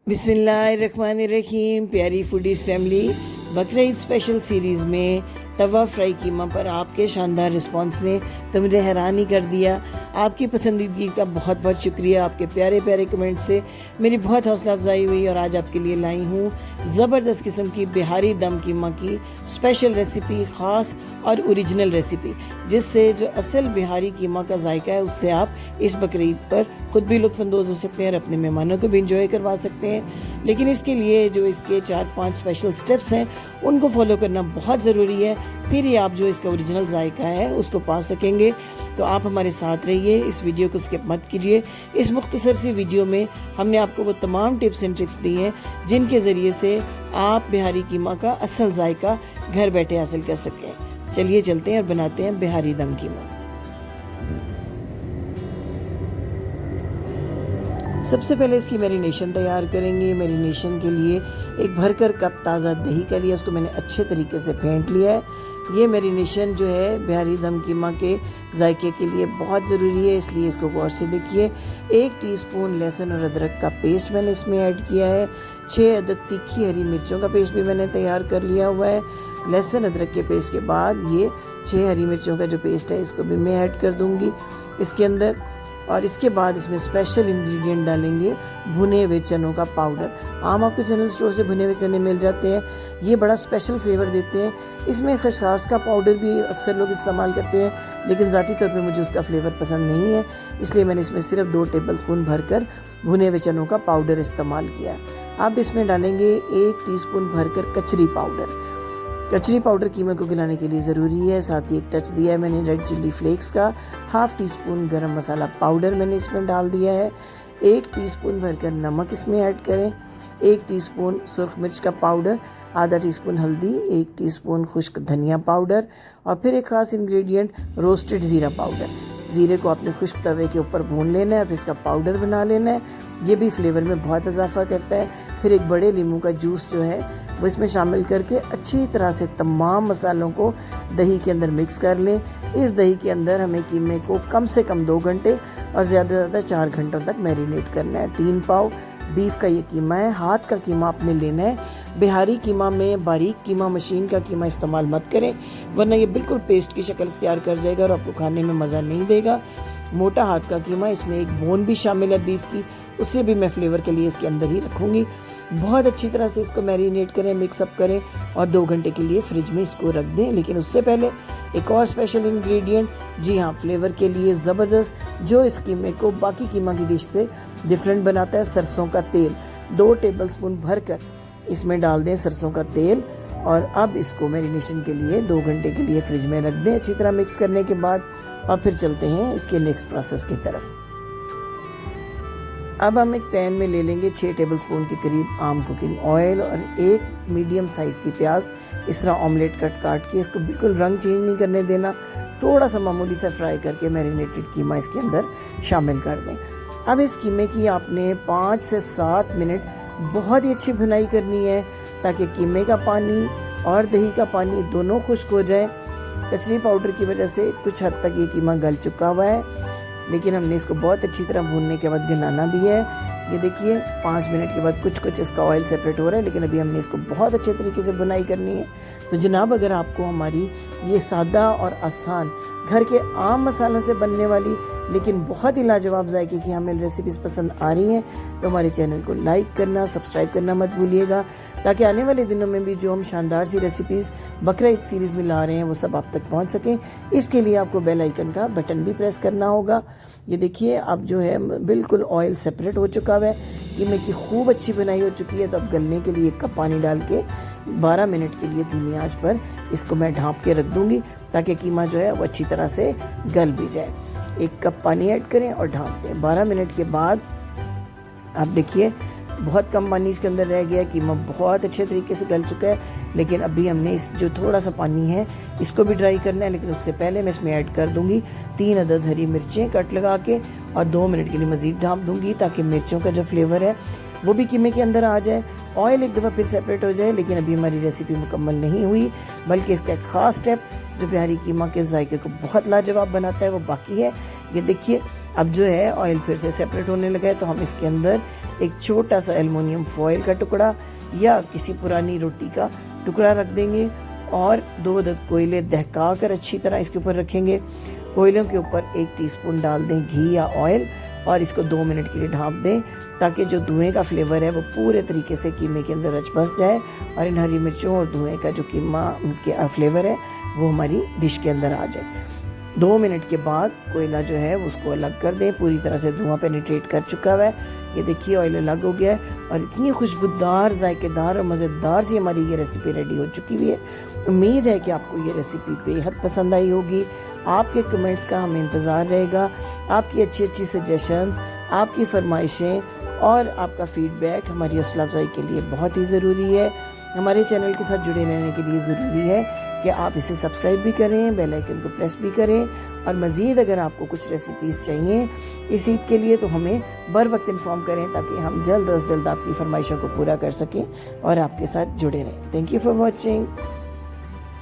बिस्मिल्लाहिर्रहमानिर्रहीम। प्यारी foodies family, बकरा ईद स्पेशल सीरीज़ में तवा फ्राई कीमा पर आपके शानदार रिस्पांस ने तो मुझे हैरान ही कर दिया। आपकी पसंदीदगी का बहुत बहुत शुक्रिया। आपके प्यारे प्यारे कमेंट से मेरी बहुत हौसला अफजाई हुई और आज आपके लिए लाई हूँ ज़बरदस्त किस्म की बिहारी दम कीमा की स्पेशल रेसिपी, ख़ास और ओरिजिनल रेसिपी, जिससे जो असल बिहारी कीमा का जायका है उससे आप इस बकरीद पर खुद भी लुत्फ़अंदोज़ हो सकते हैं और अपने मेहमानों को भी इंजॉय करवा सकते हैं। लेकिन इसके लिए जो इसके 4-5 स्पेशल स्टेप्स हैं उनको फॉलो करना बहुत ज़रूरी है, फिर ही आप जो इसका ओरिजिनल जायका है उसको पा सकेंगे। तो आप हमारे साथ रहिए, इस वीडियो को स्किप मत कीजिए। इस मुख्तसर सी वीडियो में हमने आपको वो तमाम टिप्स एंड ट्रिक्स दी हैं जिनके ज़रिए से आप बिहारी कीमा का असल जायका घर बैठे हासिल कर सकें। चलिए चलते हैं और बनाते हैं बिहारी दम कीमा। सबसे पहले इसकी मैरिनेशन तैयार करेंगे। मैरिनेशन के लिए एक भरकर कप ताज़ा दही का लिया, उसको मैंने अच्छे तरीके से फेंट लिया है। ये मैरिनेशन जो है बिहारी दम कीमा के जायके के लिए बहुत ज़रूरी है, इसलिए इसको गौर से देखिए। 1 टीस्पून लहसुन और अदरक का पेस्ट मैंने इसमें ऐड किया है। 6 अदद तीखी हरी मिर्चों का पेस्ट भी मैंने तैयार कर लिया हुआ है। लहसुन अदरक के पेस्ट के बाद ये 6 हरी मिर्चों का जो पेस्ट है इसको भी मैं ऐड कर दूँगी इसके अंदर। और इसके बाद इसमें स्पेशल इंग्रेडिएंट डालेंगे भुने हुए चनों का पाउडर। आम आपको जनरल स्टोर से भुने हुए चने मिल जाते हैं, ये बड़ा स्पेशल फ्लेवर देते हैं। इसमें खसखस का पाउडर भी अक्सर लोग इस्तेमाल करते हैं, लेकिन ज़ाती तौर पे मुझे उसका फ्लेवर पसंद नहीं है, इसलिए मैंने इसमें सिर्फ 2 टेबलस्पून भरकर भुने हुए चनों का पाउडर इस्तेमाल किया। अब इसमें डालेंगे 1 टीस्पून भरकर कचरी पाउडर। कचरी पाउडर कीमा को गिलाने के लिए ज़रूरी है। साथ ही एक टच दिया है मैंने रेड चिल्ली फ्लेक्स का। 1/2 टीस्पून गरम मसाला पाउडर मैंने इसमें डाल दिया है। 1 टीस्पून भरकर नमक इसमें ऐड करें। 1 टीस्पून सुर्ख मिर्च का पाउडर, आधा टीस्पून हल्दी, 1 टीस्पून खुश्क धनिया पाउडर और फिर एक ख़ास इंग्रेडिएंट रोस्टेड ज़ीरा पाउडर। ज़ीरे को आपने खुश्क तवे के ऊपर भून लेना है, फिर इसका पाउडर बना लेना है। ये भी फ्लेवर में बहुत इजाफा करता है। फिर एक बड़े नींबू का जूस जो है वो इसमें शामिल करके अच्छी तरह से तमाम मसालों को दही के अंदर मिक्स कर लें। इस दही के अंदर हमें कीमे को कम से कम 2 घंटे और ज़्यादा से ज़्यादा 4 घंटों तक मैरिनेट करना है। 3 पाव बीफ का ये कीमा है। हाथ का कीमा आपने लेना है। बिहारी कीमा में बारीक कीमा, मशीन का कीमा इस्तेमाल मत करें, वरना ये बिल्कुल पेस्ट की शक्ल इख्तियार कर जाएगा और आपको खाने में मज़ा नहीं देगा। मोटा हाथ का कीमा, इसमें एक बोन भी शामिल है बीफ की, उससे भी मैं फ्लेवर के लिए इसके अंदर ही रखूँगी। बहुत अच्छी तरह से इसको मैरिनेट करें, मिक्सअप करें और 2 घंटे के लिए फ्रिज में इसको रख दें। लेकिन उससे पहले एक और स्पेशल इंग्रेडिएंट, जी हाँ, फ्लेवर के लिए ज़बरदस्त, जो इस कीमे को बाकी कीमा की डिश से डिफरेंट बनाता है, सरसों का तेल। 2 टेबलस्पून भरकर इसमें डाल दें सरसों का तेल और अब इसको मैरिनेशन के लिए 2 घंटे के लिए फ्रिज में रख दें अच्छी तरह मिक्स करने के बाद। और फिर चलते हैं इसके नेक्स्ट प्रोसेस की तरफ। अब हम एक पैन में ले लेंगे 6 टेबलस्पून के करीब आम कुकिंग ऑयल और 1 मीडियम साइज़ की प्याज। इस तरह ऑमलेट कट काट के इसको बिल्कुल रंग चेंज नहीं करने देना, थोड़ा सा मामूली सा फ्राई करके मैरिनेटेड कीमा इसके अंदर शामिल कर दें। अब इस कीमे की आपने 5 से 7 मिनट बहुत ही अच्छी भुनाई करनी है, ताकि कीमे का पानी और दही का पानी दोनों खुश्क हो जाए। कचरी पाउडर की वजह से कुछ हद तक ये कीमा गल चुका हुआ है, लेकिन हमने इसको बहुत अच्छी तरह भूनने के बाद गिलाना भी है। ये देखिए 5 मिनट के बाद कुछ इसका ऑयल सेपरेट हो रहा है, लेकिन अभी हमने इसको बहुत अच्छे तरीके से भुनाई करनी है। तो जनाब, अगर आपको हमारी ये सादा और आसान घर के आम मसालों से बनने वाली लेकिन बहुत ही लाजवाब जायके की हमें रेसिपीज़ पसंद आ रही हैं, तो हमारे चैनल को लाइक करना, सब्सक्राइब करना मत भूलिएगा, ताकि आने वाले दिनों में भी जो हम शानदार सी रेसिपीज़ बकरा ईद सीरीज़ में ला रहे हैं वो सब आप तक पहुंच सकें। इसके लिए आपको बेल आइकन का बटन भी प्रेस करना होगा। ये देखिए अब जो है बिल्कुल ऑयल सेपरेट हो चुका है, कीमे की खूब अच्छी बनाई हो चुकी है। तो अब गलने के लिए 1 कप पानी डाल के 12 मिनट के लिए धीमी आंच पर इसको मैं ढाँप के रख दूँगी, ताकि कीमा जो है वो अच्छी तरह से गल भी जाए। 1 कप पानी ऐड करें और ढाँप दें। 12 मिनट के बाद आप देखिए बहुत कम पानी इसके अंदर रह गया, कीमा बहुत अच्छे तरीके से गल चुका है। लेकिन अभी हमने इस जो थोड़ा सा पानी है इसको भी ड्राई करना है, लेकिन उससे पहले मैं इसमें ऐड कर दूंगी 3 अदद हरी मिर्चें कट लगा के और 2 मिनट के लिए मज़ीद ढाँप दूंगी, ताकि मिर्चों का जो फ्लेवर है वो भी कीमे के अंदर आ जाए। ऑयल एक दफ़ा फिर सेपरेट हो जाए, लेकिन अभी हमारी रेसिपी मुकम्मल नहीं हुई, बल्कि इसका एक ख़ास स्टेप जो बिहारी कीमा के जायके को बहुत लाजवाब बनाता है वो बाकी है। ये देखिए अब जो है ऑयल फिर से सेपरेट होने लगा है, तो हम इसके अंदर एक छोटा सा एल्युमिनियम फॉयल का टुकड़ा या किसी पुरानी रोटी का टुकड़ा रख देंगे और 2 अदद कोयले दहका कर अच्छी तरह इसके ऊपर रखेंगे। कोयलों के ऊपर 1 टीस्पून डाल दें घी या ऑयल और इसको 2 मिनट के लिए ढाँप दें ताकि जो धुएं का फ्लेवर है वो पूरे तरीके से कीमे के अंदर रच बस जाए और इन हरी मिर्चों और धुएं का जो कीमा के फ्लेवर है वो हमारी डिश के अंदर आ जाए। 2 मिनट के बाद कोयला जो है उसको अलग कर दें, पूरी तरह से धुआं पेनिट्रेट कर चुका हुआ है। ये देखिए ऑयल अलग हो गया है और इतनी खुशबूदार, जायकेदार और मज़ेदार सी हमारी ये रेसिपी रेडी हो चुकी हुई है। उम्मीद है कि आपको ये रेसिपी बेहद पसंद आई होगी। आपके कमेंट्स का हमें इंतज़ार रहेगा, आपकी अच्छी अच्छी सजेशंस, आपकी फरमाइशें और आपका फीडबैक हमारी हौसला अफजाई के लिए बहुत ही ज़रूरी है। हमारे चैनल के साथ जुड़े रहने के लिए ज़रूरी है कि आप इसे सब्सक्राइब भी करें, बेल आइकन को प्रेस भी करें और मज़ीद अगर आपको कुछ रेसिपीज़ चाहिए इस ईद के लिए तो हमें बर वक्त इन्फॉर्म करें ताकि हम जल्द अज जल्द आपकी फरमाइशों को पूरा कर सकें और आपके साथ जुड़े रहें। Thank you for watching.